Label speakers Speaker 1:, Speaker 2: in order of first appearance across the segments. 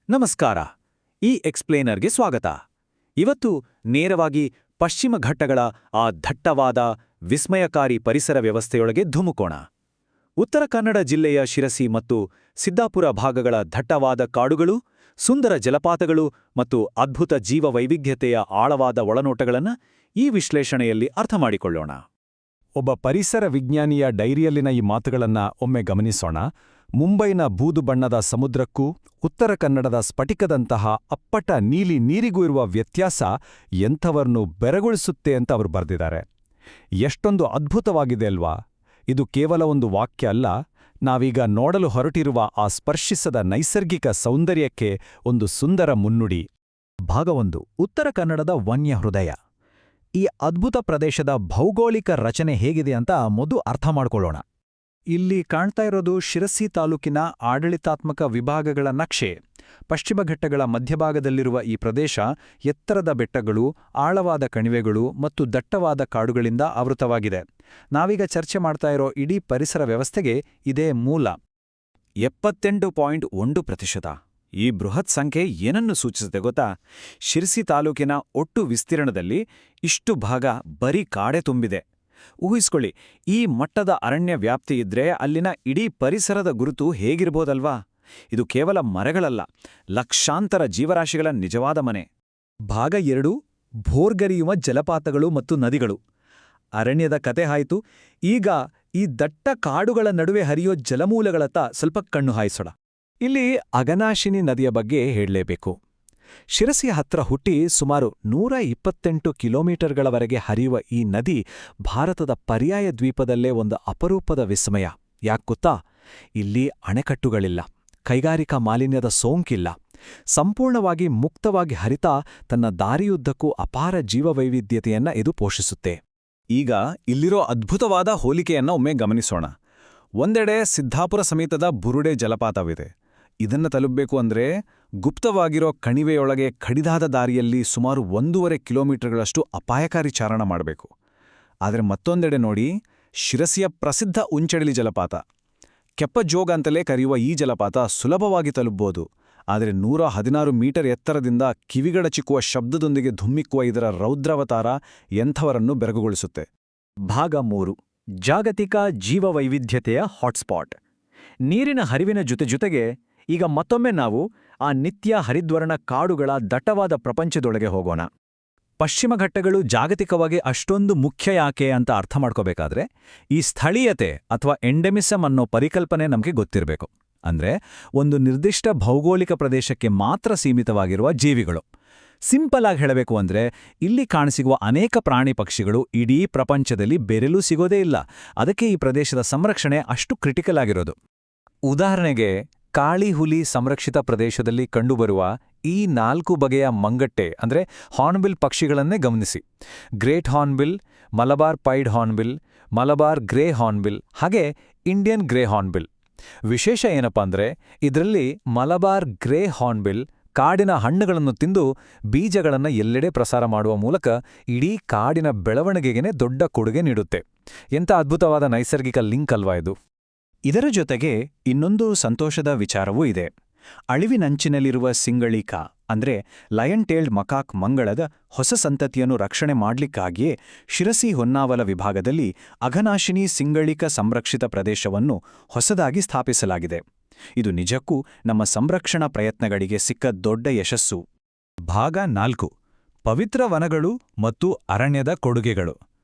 Speaker 1: ನಮಸ್ಕಾರ. ಈ ಎಕ್ಸ್ಪ್ಲೇನರ್ಗೆ ಸ್ವಾಗತ. ಇವತ್ತು ನೇರವಾಗಿ ಪಶ್ಚಿಮ ಘಟ್ಟಗಳ ಆ ದಟ್ಟವಾದ ವಿಸ್ಮಯಕಾರಿ ಪರಿಸರ ವ್ಯವಸ್ಥೆಯೊಳಗೆ ಧುಮುಕೋಣ. ಉತ್ತರ ಕನ್ನಡ ಜಿಲ್ಲೆಯ ಶಿರಸಿ ಮತ್ತು ಸಿದ್ದಾಪುರ ಭಾಗಗಳ ದಟ್ಟವಾದ ಕಾಡುಗಳು, ಸುಂದರ ಜಲಪಾತಗಳು ಮತ್ತು ಅದ್ಭುತ ಜೀವವೈವಿಧ್ಯತೆಯ ಆಳವಾದ ಒಳನೋಟಗಳನ್ನು ಈ ವಿಶ್ಲೇಷಣೆಯಲ್ಲಿ ಅರ್ಥಮಾಡಿಕೊಳ್ಳೋಣ.
Speaker 2: ಒಬ್ಬ ಪರಿಸರ ವಿಜ್ಞಾನಿಯ ಡೈರಿಯಲ್ಲಿನ ಈ ಮಾತುಗಳನ್ನ ಒಮ್ಮೆ ಗಮನಿಸೋಣ. ಮುಂಬೈನ ಬೂದು ಬಣ್ಣದ ಸಮುದ್ರಕ್ಕೂ ಉತ್ತರ ಕನ್ನಡದ ಸ್ಫಟಿಕದಂತಹ ಅಪ್ಪಟ ನೀಲಿ ನೀರಿಗೂ ಇರುವ ವ್ಯತ್ಯಾಸ ಎಂಥವರನ್ನು ಬೆರಗೊಳಿಸುತ್ತೆ ಅಂತ ಅವರು ಬರೆದಿದ್ದಾರೆ. ಎಷ್ಟೊಂದು ಅದ್ಭುತವಾಗಿದೆ ಅಲ್ವಾ? ಇದು ಕೇವಲ ಒಂದು ವಾಕ್ಯ ಅಲ್ಲ, ನಾವೀಗ ನೋಡಲು ಹೊರಟಿರುವ ಆ ಸ್ಪರ್ಶಿಸದ ನೈಸರ್ಗಿಕ ಸೌಂದರ್ಯಕ್ಕೆ ಒಂದು ಸುಂದರ ಮುನ್ನುಡಿ.
Speaker 1: ಭಾಗ 1: ಉತ್ತರ ಕನ್ನಡದ ವನ್ಯ ಹೃದಯ. ಈ ಅದ್ಭುತ ಪ್ರದೇಶದ ಭೌಗೋಳಿಕ ರಚನೆ ಹೇಗಿದೆ ಅಂತ ಮೊದಲು ಅರ್ಥ ಮಾಡ್ಕೊಳ್ಳೋಣ. ಇಲ್ಲಿ ಕಾಣ್ತಾ ಇರೋದು ಶಿರಸಿ ತಾಲೂಕಿನ ಆಡಳಿತಾತ್ಮಕ ವಿಭಾಗಗಳ ನಕ್ಷೆ. ಪಶ್ಚಿಮ ಘಟ್ಟಗಳ ಮಧ್ಯಭಾಗದಲ್ಲಿರುವ ಈ ಪ್ರದೇಶ ಎತ್ತರದ ಬೆಟ್ಟಗಳು, ಆಳವಾದ ಕಣಿವೆಗಳು ಮತ್ತು ದಟ್ಟವಾದ ಕಾಡುಗಳಿಂದ ಆವೃತವಾಗಿದೆ. ನಾವೀಗ ಚರ್ಚೆ ಮಾಡ್ತಾ ಇರೋ ಇಡೀ ಪರಿಸರ ವ್ಯವಸ್ಥೆಗೆ ಇದೇ ಮೂಲ. 78.1%. ಈ ಬೃಹತ್ ಸಂಖ್ಯೆ ಏನನ್ನು ಸೂಚಿಸುತ್ತೆ ಗೊತ್ತಾ? ಶಿರಸಿ ತಾಲೂಕಿನ ಒಟ್ಟು ವಿಸ್ತೀರ್ಣದಲ್ಲಿ ಇಷ್ಟು ಭಾಗ ಬರೀ ಕಾಡೆ ತುಂಬಿದೆ. ಊಹಿಸ್ಕೊಳ್ಳಿ, ಈ ಮಟ್ಟದ ಅರಣ್ಯ ವ್ಯಾಪ್ತಿ ಇದ್ರೆ ಅಲ್ಲಿನ ಇಡೀ ಪರಿಸರದ ಗುರುತು ಹೇಗಿರ್ಬೋದಲ್ವಾ? ಇದು ಕೇವಲ ಮರಗಳಲ್ಲ, ಲಕ್ಷಾಂತರ ಜೀವರಾಶಿಗಳ ನಿಜವಾದ ಮನೆ. ಭಾಗ 2: ಭೋರ್ಗರಿಯುವ ಜಲಪಾತಗಳು ಮತ್ತು ನದಿಗಳು. ಅರಣ್ಯದ ಕತೆ ಹಾಯ್ತು, ಈಗ ಈ ದಟ್ಟ ಕಾಡುಗಳ ನಡುವೆ ಹರಿಯೋ ಜಲಮೂಲಗಳತ್ತ ಸ್ವಲ್ಪ ಕಣ್ಣು ಹಾಯಿಸೋಣ. ಇಲ್ಲಿ ಅಘನಾಶಿನಿ ನದಿಯ ಬಗ್ಗೆ ಹೇಳಲೇಬೇಕು. ಶಿರಸಿಯ ಹತ್ರ ಹುಟ್ಟಿ ಸುಮಾರು 128 ಕಿಲೋಮೀಟರ್ಗಳವರೆಗೆ ಹರಿಯುವ ಈ ನದಿ ಭಾರತದ ಪರ್ಯಾಯ ದ್ವೀಪದಲ್ಲೇ ಒಂದು ಅಪರೂಪದ ವಿಸ್ಮಯ. ಯಾಕ್ಗೊತ್ತಾ? ಇಲ್ಲಿ ಅಣೆಕಟ್ಟುಗಳಿಲ್ಲ, ಕೈಗಾರಿಕಾ ಮಾಲಿನ್ಯದ ಸೋಂಕಿಲ್ಲ. ಸಂಪೂರ್ಣವಾಗಿ ಮುಕ್ತವಾಗಿ ಹರಿತಾ ತನ್ನ ದಾರಿಯುದ್ದಕ್ಕೂ ಅಪಾರ ಜೀವವೈವಿಧ್ಯತೆಯನ್ನ ಇದು ಪೋಷಿಸುತ್ತೆ. ಈಗ ಇಲ್ಲಿರೋ ಅದ್ಭುತವಾದ ಹೋಲಿಕೆಯನ್ನ ಒಮ್ಮೆ ಗಮನಿಸೋಣ. ಒಂದೆಡೆ ಸಿದ್ದಾಪುರ ಸಮೇತದ ಬುರುಡೆ ಜಲಪಾತವಿದೆ. ಇದನ್ನ ತಲುಪಬೇಕು ಅಂದ್ರೆ ಗುಪ್ತವಾಗಿರೋ ಕಣಿವೆಯೊಳಗೆ ಕಡಿದಾದ ದಾರಿಯಲ್ಲಿ ಸುಮಾರು 1.5 ಕಿಲೋಮೀಟರ್ಗಳಷ್ಟು ಅಪಾಯಕಾರಿ ಚಾರಣ ಮಾಡಬೇಕು. ಆದರೆ ಮತ್ತೊಂದೆಡೆ ನೋಡಿ, ಶಿರಸಿಯ ಪ್ರಸಿದ್ಧ ಉಂಚಡಿಲಿ ಜಲಪಾತ. ಕೆಪ್ಪಜೋಗ ಅಂತಲೇ ಕರೆಯುವ ಈ ಜಲಪಾತ ಸುಲಭವಾಗಿ ತಲುಪಬಹುದು. ಆದರೆ 116 ಮೀಟರ್ ಎತ್ತರದಿಂದ ಕಿವಿಗಡಚಿಕ್ಕುವ ಶಬ್ದದೊಂದಿಗೆ ಧುಮ್ಮಿಕ್ಕುವ ಇದರ ರೌದ್ರಾವತಾರ ಎಂಥವರನ್ನು ಬೆರಗುಗೊಳಿಸುತ್ತೆ. ಭಾಗ 3: ಜಾಗತಿಕ ಜೀವವೈವಿಧ್ಯತೆಯ ಹಾಟ್ಸ್ಪಾಟ್. ನೀರಿನ ಹರಿವಿನ ಜೊತೆಗೆ ಈಗ ಮತ್ತೊಮ್ಮೆ ನಾವು ಆ ನಿತ್ಯ ಹರಿದ್ವರ್ಣ ಕಾಡುಗಳ ದಟ್ಟವಾದ ಪ್ರಪಂಚದೊಳಗೆ ಹೋಗೋಣ. ಪಶ್ಚಿಮ ಘಟ್ಟಗಳು ಜಾಗತಿಕವಾಗಿ ಅಷ್ಟೊಂದು ಮುಖ್ಯ ಯಾಕೆ ಅಂತ ಅರ್ಥ ಮಾಡ್ಕೋಬೇಕಾದ್ರೆ ಈ ಸ್ಥಳೀಯತೆ ಅಥವಾ ಎಂಡೆಮಿಸಮ್ ಅನ್ನೋ ಪರಿಕಲ್ಪನೆ ನಮಗೆ ಗೊತ್ತಿರಬೇಕು. ಅಂದ್ರೆ ಒಂದು ನಿರ್ದಿಷ್ಟ ಭೌಗೋಳಿಕ ಪ್ರದೇಶಕ್ಕೆ ಮಾತ್ರ ಸೀಮಿತವಾಗಿರುವ ಜೀವಿಗಳು. ಸಿಂಪಲ್ ಆಗಿ ಹೇಳಬೇಕು ಅಂದ್ರೆ ಇಲ್ಲಿ ಕಾಣಸಿಗುವ ಅನೇಕ ಪ್ರಾಣಿ ಪಕ್ಷಿಗಳು ಇಡೀ ಪ್ರಪಂಚದಲ್ಲಿ ಬೇರೆಲ್ಲೂ ಸಿಗೋದೇ ಇಲ್ಲ. ಅದಕ್ಕೆ ಈ ಪ್ರದೇಶದ ಸಂರಕ್ಷಣೆ ಅಷ್ಟು ಕ್ರಿಟಿಕಲ್ ಆಗಿರೋದು. ಉದಾಹರಣೆಗೆ, ಕಾಳಿ ಹುಲಿ ಸಂರಕ್ಷಿತ ಪ್ರದೇಶದಲ್ಲಿ ಕಂಡುಬರುವ ಈ 4 ಬಗೆಯ ಮಂಗಟ್ಟೆ ಅಂದ್ರೆ ಹಾರ್ನ್ಬಿಲ್ ಪಕ್ಷಿಗಳನ್ನೇ ಗಮನಿಸಿ. Great hornbill, Malabar pied hornbill, Malabar grey hornbill ಹಾಗೆ ಇಂಡಿಯನ್ ಗ್ರೇ ಹಾರ್ನ್ಬಿಲ್. ವಿಶೇಷ ಏನಪ್ಪಾ ಅಂದ್ರೆ ಇದರಲ್ಲಿ ಮಲಬಾರ್ ಗ್ರೇ ಹಾರ್ನ್ಬಿಲ್ ಕಾಡಿನ ಹಣ್ಣುಗಳನ್ನು ತಿಂದು ಬೀಜಗಳನ್ನು ಎಲ್ಲೆಡೆ ಪ್ರಸಾರ ಮಾಡುವ ಮೂಲಕ ಇಡೀ ಕಾಡಿನ ಬೆಳವಣಿಗೆಗೇನೆ ದೊಡ್ಡ ಕೊಡುಗೆ ನೀಡುತ್ತೆ. ಎಂಥ ಅದ್ಭುತವಾದ ನೈಸರ್ಗಿಕ ಲಿಂಕ್ ಅಲ್ವಾ ಇದು? ಇದರ ಜೊತೆಗೆ ಇನ್ನೊಂದು ಸಂತೋಷದ ವಿಚಾರವೂ ಇದೆ. ಅಳಿವಿನಂಚಿನಲ್ಲಿರುವ ಸಿಂಗಳಿಕ ಅಂದ್ರೆ ಲಯನ್ ಟೇಲ್ಡ್ ಮಕಾಕ್ ಮಂಗಳದ ಹೊಸ ಸಂತತಿಯನ್ನು ರಕ್ಷಣೆ ಮಾಡ್ಲಿಕ್ಕಾಗಿಯೇ ಶಿರಸಿ ಹೊನ್ನಾವಲ ವಿಭಾಗದಲ್ಲಿ ಅಘನಾಶಿನಿ ಸಿಂಗಳಿಕ ಸಂರಕ್ಷಿತ ಪ್ರದೇಶವನ್ನು ಹೊಸದಾಗಿ ಸ್ಥಾಪಿಸಲಾಗಿದೆ. ಇದು ನಿಜಕ್ಕೂ ನಮ್ಮ ಸಂರಕ್ಷಣಾ ಪ್ರಯತ್ನಗಳಿಗೆ ಸಿಕ್ಕ ದೊಡ್ಡ ಯಶಸ್ಸು. ಭಾಗ 4: ಪವಿತ್ರ ವನಗಳು ಮತ್ತು ಅರಣ್ಯದ ಕೊಡುಗೆಗಳು.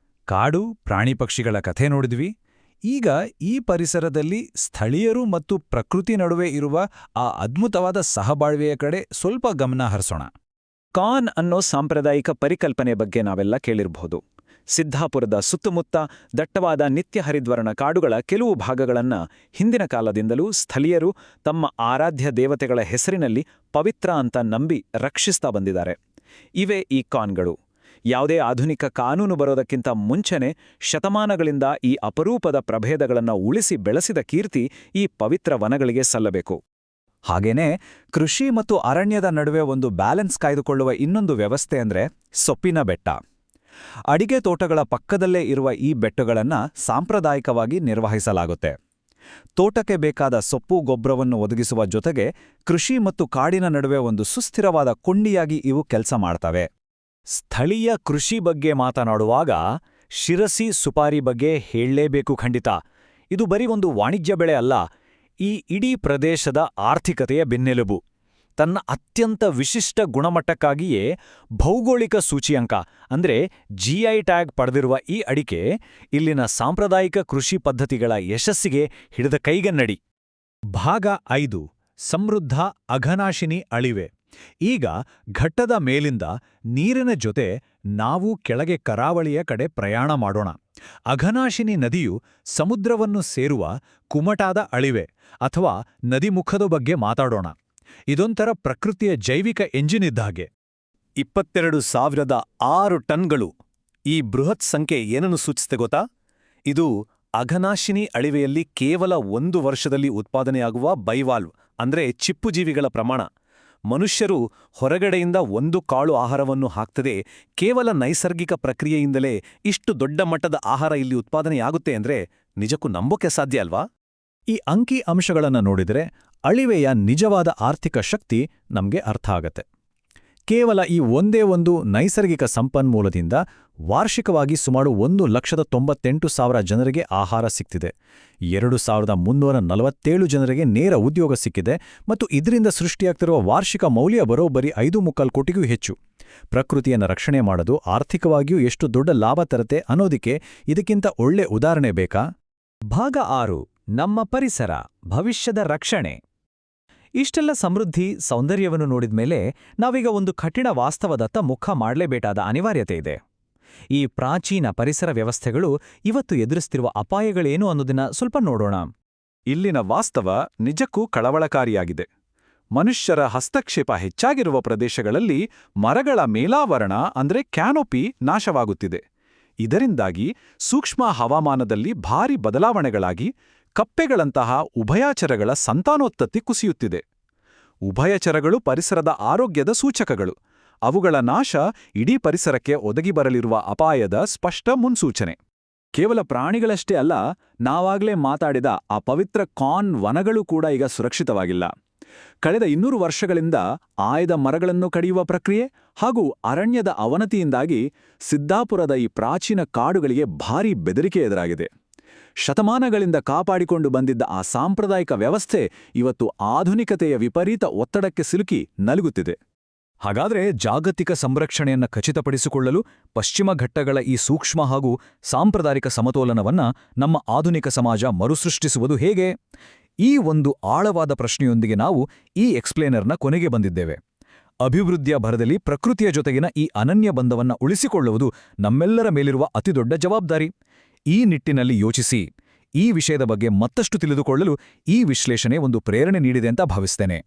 Speaker 1: ಕಾಡು, ಪ್ರಾಣಿ ಪಕ್ಷಿಗಳ ಕಥೆ ನೋಡಿದ್ವಿ. ಈಗ ಈ ಪರಿಸರದಲ್ಲಿ ಸ್ಥಳೀಯರು ಮತ್ತು ಪ್ರಕೃತಿ ನಡುವೆ ಇರುವ ಆ ಅದ್ಭುತವಾದ ಸಹಬಾಳ್ವೆಯ ಕಡೆ ಸ್ವಲ್ಪ ಗಮನ ಹರಿಸೋಣ. ಕಾನ್ ಅನ್ನೋ ಸಾಂಪ್ರದಾಯಿಕ ಪರಿಕಲ್ಪನೆ ಬಗ್ಗೆ ನಾವೆಲ್ಲ ಕೇಳಿರಬಹುದು. ಸಿದ್ದಾಪುರದ ಸುತ್ತಮುತ್ತ ದಟ್ಟವಾದ ನಿತ್ಯ ಹರಿದ್ವರ್ಣ ಕಾಡುಗಳ ಕೆಲವು ಭಾಗಗಳನ್ನು ಹಿಂದಿನ ಕಾಲದಿಂದಲೂ ಸ್ಥಳೀಯರು ತಮ್ಮ ಆರಾಧ್ಯ ದೇವತೆಗಳ ಹೆಸರಿನಲ್ಲಿ ಪವಿತ್ರ ಅಂತ ನಂಬಿ ರಕ್ಷಿಸ್ತಾ ಬಂದಿದ್ದಾರೆ. ಇವೇ ಈ ಕಾನ್ಗಳು. ಯಾವುದೇ ಆಧುನಿಕ ಕಾನೂನು ಬರೋದಕ್ಕಿಂತ ಮುಂಚೆನೆ ಶತಮಾನಗಳಿಂದ ಈ ಅಪರೂಪದ ಪ್ರಭೇದಗಳನ್ನು ಉಳಿಸಿ ಬೆಳೆಸಿದ ಕೀರ್ತಿ ಈ ಪವಿತ್ರ ವನಗಳಿಗೆ ಸಲ್ಲಬೇಕು. ಹಾಗೇನೇ ಕೃಷಿ ಮತ್ತು ಅರಣ್ಯದ ನಡುವೆ ಒಂದು ಬ್ಯಾಲೆನ್ಸ್ ಕಾಯ್ದುಕೊಳ್ಳುವ ಇನ್ನೊಂದು ವ್ಯವಸ್ಥೆ ಅಂದ್ರೆ ಸೊಪ್ಪಿನ ಬೆಟ್ಟ. ಅಡಿಗೆ ತೋಟಗಳ ಪಕ್ಕದಲ್ಲೇ ಇರುವ ಈ ಬೆಟ್ಟಗಳನ್ನು ಸಾಂಪ್ರದಾಯಿಕವಾಗಿ ನಿರ್ವಹಿಸಲಾಗುತ್ತೆ. ತೋಟಕ್ಕೆ ಬೇಕಾದ ಸೊಪ್ಪು ಗೊಬ್ಬರವನ್ನು ಒದಗಿಸುವ ಜೊತೆಗೆ ಕೃಷಿ ಮತ್ತು ಕಾಡಿನ ನಡುವೆ ಒಂದು ಸುಸ್ಥಿರವಾದ ಕೊಂಡಿಯಾಗಿ ಇವು ಕೆಲಸ ಮಾಡ್ತವೆ. ಸ್ಥಳೀಯ ಕೃಷಿ ಬಗ್ಗೆ ಮಾತನಾಡುವಾಗ ಶಿರಸಿ ಸುಪಾರಿ ಬಗ್ಗೆ ಹೇಳಲೇಬೇಕು ಖಂಡಿತ. ಇದು ಬರೀ ಒಂದು ವಾಣಿಜ್ಯ ಬೆಳೆ ಅಲ್ಲ, ಈ ಇಡೀ ಪ್ರದೇಶದ ಆರ್ಥಿಕತೆಯ ಬೆನ್ನೆಲುಬು. ತನ್ನ ಅತ್ಯಂತ ವಿಶಿಷ್ಟ ಗುಣಮಟ್ಟಕ್ಕಾಗಿಯೇ ಭೌಗೋಳಿಕ ಸೂಚ್ಯಂಕ ಅಂದ್ರೆ ಜಿಐ ಟ್ಯಾಗ್ ಪಡೆದಿರುವ ಈ ಅಡಿಕೆ ಇಲ್ಲಿನ ಸಾಂಪ್ರದಾಯಿಕ ಕೃಷಿ ಪದ್ಧತಿಗಳ ಯಶಸ್ಸಿಗೆ ಹಿಡಿದ ಕೈಗನ್ನಡಿ.
Speaker 2: ಭಾಗ 5 ಸಮೃದ್ಧ ಅಘನಾಶಿನಿ ಅಳಿವೆ. ಈಗ ಘಟ್ಟದ ಮೇಲಿಂದ ನೀರಿನ ಜೊತೆ ನಾವು ಕೆಳಗೆ ಕರಾವಳಿಯ ಕಡೆ ಪ್ರಯಾಣ ಮಾಡೋಣ. ಅಘನಾಶಿನಿ ನದಿಯು ಸಮುದ್ರವನ್ನು ಸೇರುವ ಕುಮಟಾದ ಅಳಿವೆ ಅಥವಾ ನದಿಮುಖದ ಬಗ್ಗೆ ಮಾತಾಡೋಣ. ಇದೊಂಥರ ಪ್ರಕೃತಿಯ ಜೈವಿಕ ಎಂಜಿನ್ ಇದ್ದ ಹಾಗೆ.
Speaker 1: 22,006 ಟನ್ಗಳು. ಈ ಬೃಹತ್ ಸಂಖ್ಯೆ ಏನನ್ನು ಸೂಚಿಸುತ್ತೆ ಗೊತ್ತಾ? ಇದು ಅಘನಾಶಿನಿ ಅಳಿವೆಯಲ್ಲಿ ಕೇವಲ 1 ವರ್ಷದಲ್ಲಿ ಉತ್ಪಾದನೆಯಾಗುವ ಬೈವಾಲ್ವ್ ಅಂದ್ರೆ ಚಿಪ್ಪುಜೀವಿಗಳ ಪ್ರಮಾಣ. ಮನುಷ್ಯರು ಹೊರಗಡೆಯಿಂದ 1 ಕಾಳು ಆಹಾರವನ್ನು ಹಾಕ್ತದೆ ಕೇವಲ ನೈಸರ್ಗಿಕ ಪ್ರಕ್ರಿಯೆಯಿಂದಲೇ ಇಷ್ಟು ದೊಡ್ಡ ಮಟ್ಟದ ಆಹಾರ ಇಲ್ಲಿ ಉತ್ಪಾದನೆಯಾಗುತ್ತೆ ಅಂದ್ರೆ ನಿಜಕ್ಕೂ ನಂಬೋಕೆ ಸಾಧ್ಯ ಅಲ್ವಾ?
Speaker 2: ಈ ಅಂಕಿ ಅಂಶಗಳನ್ನು ನೋಡಿದರೆ ಅಳಿವೆಯ ನಿಜವಾದ ಆರ್ಥಿಕ ಶಕ್ತಿ ನಮಗೆ ಅರ್ಥ ಆಗತ್ತೆ. ಕೇವಲ ಈ ಒಂದೇ ಒಂದು ನೈಸರ್ಗಿಕ ಸಂಪನ್ಮೂಲದಿಂದ ವಾರ್ಷಿಕವಾಗಿ ಸುಮಾರು 1,98,000 ಜನರಿಗೆ ಆಹಾರ ಸಿಕ್ತಿದೆ. 2,347 ಜನರಿಗೆ ನೇರ ಉದ್ಯೋಗ ಸಿಕ್ಕಿದೆ ಮತ್ತು ಇದರಿಂದ ಸೃಷ್ಟಿಯಾಗ್ತಿರುವ ವಾರ್ಷಿಕ ಮೌಲ್ಯ ಬರೋಬ್ಬರಿ 5.25 ಕೋಟಿಗೂ ಹೆಚ್ಚು. ಪ್ರಕೃತಿಯನ್ನು ರಕ್ಷಣೆ ಮಾಡೋದು ಆರ್ಥಿಕವಾಗಿಯೂ ಎಷ್ಟು ದೊಡ್ಡ ಲಾಭ ತರತೆ ಅನ್ನೋದಕ್ಕೆ ಇದಕ್ಕಿಂತ ಒಳ್ಳೆ ಉದಾಹರಣೆ ಬೇಕಾ?
Speaker 1: ಭಾಗ 6 ನಮ್ಮ ಪರಿಸರ ಭವಿಷ್ಯದ ರಕ್ಷಣೆ. ಇಷ್ಟೆಲ್ಲ ಸಮೃದ್ಧಿ ಸೌಂದರ್ಯವನ್ನು ನೋಡಿದ್ಮೇಲೆ ನಾವೀಗ ಒಂದು ಕಠಿಣ ವಾಸ್ತವದತ್ತ ಮುಖ ಮಾಡಲೇಬೇಕಾದ ಅನಿವಾರ್ಯತೆ ಇದೆ. ಈ ಪ್ರಾಚೀನ ಪರಿಸರ ವ್ಯವಸ್ಥೆಗಳು ಇವತ್ತು ಎದುರಿಸ್ತಿರುವ ಅಪಾಯಗಳೇನು ಅನ್ನೋದನ್ನ ಸ್ವಲ್ಪ ನೋಡೋಣ.
Speaker 2: ಇಲ್ಲಿನ ವಾಸ್ತವ ನಿಜಕ್ಕೂ ಕಳವಳಕಾರಿಯಾಗಿದೆ. ಮನುಷ್ಯರ ಹಸ್ತಕ್ಷೇಪ ಹೆಚ್ಚಾಗಿರುವ ಪ್ರದೇಶಗಳಲ್ಲಿ ಮರಗಳ ಮೇಲಾವರಣ ಅಂದ್ರೆ ಕ್ಯಾನೋಪಿ ನಾಶವಾಗುತ್ತಿದೆ. ಇದರಿಂದಾಗಿ ಸೂಕ್ಷ್ಮ ಹವಾಮಾನದಲ್ಲಿ ಭಾರಿ ಬದಲಾವಣೆಗಳಾಗಿ ಕಪ್ಪೆಗಳಂತಹ ಉಭಯಚರಗಳ ಸಂತಾನೋತ್ಪತ್ತಿ ಕುಸಿಯುತ್ತಿದೆ. ಉಭಯಚರಗಳು ಪರಿಸರದ ಆರೋಗ್ಯದ ಸೂಚಕಗಳು. ಅವುಗಳ ನಾಶ ಇಡೀ ಪರಿಸರಕ್ಕೆ ಒದಗಿ ಬರಲಿರುವ ಅಪಾಯದ ಸ್ಪಷ್ಟ ಮುನ್ಸೂಚನೆ. ಕೇವಲ ಪ್ರಾಣಿಗಳಷ್ಟೇ ಅಲ್ಲ, ನಾವಾಗಲೇ ಮಾತಾಡಿದ ಆ ಪವಿತ್ರ ಕಾರ್ನ್ ವನಗಳು ಕೂಡ ಈಗ ಸುರಕ್ಷಿತವಾಗಿಲ್ಲ. ಕಳೆದ 200 ವರ್ಷಗಳಿಂದ ಆಯ್ದ ಮರಗಳನ್ನು ಕಡಿಯುವ ಪ್ರಕ್ರಿಯೆ ಹಾಗೂ ಅರಣ್ಯದ ಅವನತಿಯಿಂದಾಗಿ ಸಿದ್ದಾಪುರದ ಈ ಪ್ರಾಚೀನ ಕಾಡುಗಳಿಗೆ ಭಾರೀ ಬೆದರಿಕೆ ಎದುರಾಗಿದೆ. ಶತಮಾನಗಳಿಂದ ಕಾಪಾಡಿಕೊಂಡು ಬಂದಿದ್ದ ಆ ಸಾಂಪ್ರದಾಯಿಕ ವ್ಯವಸ್ಥೆ ಇವತ್ತು ಆಧುನಿಕತೆಯ ವಿಪರೀತ ಒತ್ತಡಕ್ಕೆ ಸಿಲುಕಿ ನಲುಗುತ್ತಿದೆ.
Speaker 1: ಹಾಗಾದ್ರೆ ಜಾಗತಿಕ ಸಂರಕ್ಷಣೆಯನ್ನ ಖಚಿತಪಡಿಸಿಕೊಳ್ಳಲು ಪಶ್ಚಿಮ ಘಟ್ಟಗಳ ಈ ಸೂಕ್ಷ್ಮ ಹಾಗೂ ಸಾಂಪ್ರದಾಯಿಕ ಸಮತೋಲನವನ್ನ ನಮ್ಮ ಆಧುನಿಕ ಸಮಾಜ ಮರುಸೃಷ್ಟಿಸುವುದು ಹೇಗೆ? ಈ ಒಂದು ಆಳವಾದ ಪ್ರಶ್ನೆಯೊಂದಿಗೆ ನಾವು ಈ ಎಕ್ಸ್ಪ್ಲೇನರ್ನ ಕೊನೆಗೆ ಬಂದಿದ್ದೇವೆ. ಅಭಿವೃದ್ಧಿಯ ಭರದಲ್ಲಿ ಪ್ರಕೃತಿಯ ಜೊತೆಗಿನ ಈ ಅನನ್ಯ ಬಂಧವನ್ನ ಉಳಿಸಿಕೊಳ್ಳುವುದು ನಮ್ಮೆಲ್ಲರ ಮೇಲಿರುವ ಅತಿದೊಡ್ಡ ಜವಾಬ್ದಾರಿ. ಈ ನಿಟ್ಟಿನಲ್ಲಿ ಯೋಚಿಸಿ. ಈ ವಿಷಯದ ಬಗ್ಗೆ ಮತ್ತಷ್ಟು ತಿಳಿದುಕೊಳ್ಳಲು ಈ ವಿಶ್ಲೇಷಣೆ ಒಂದು ಪ್ರೇರಣೆ ನೀಡಿದೆ ಅಂತ ಭಾವಿಸ್ತೇನೆ.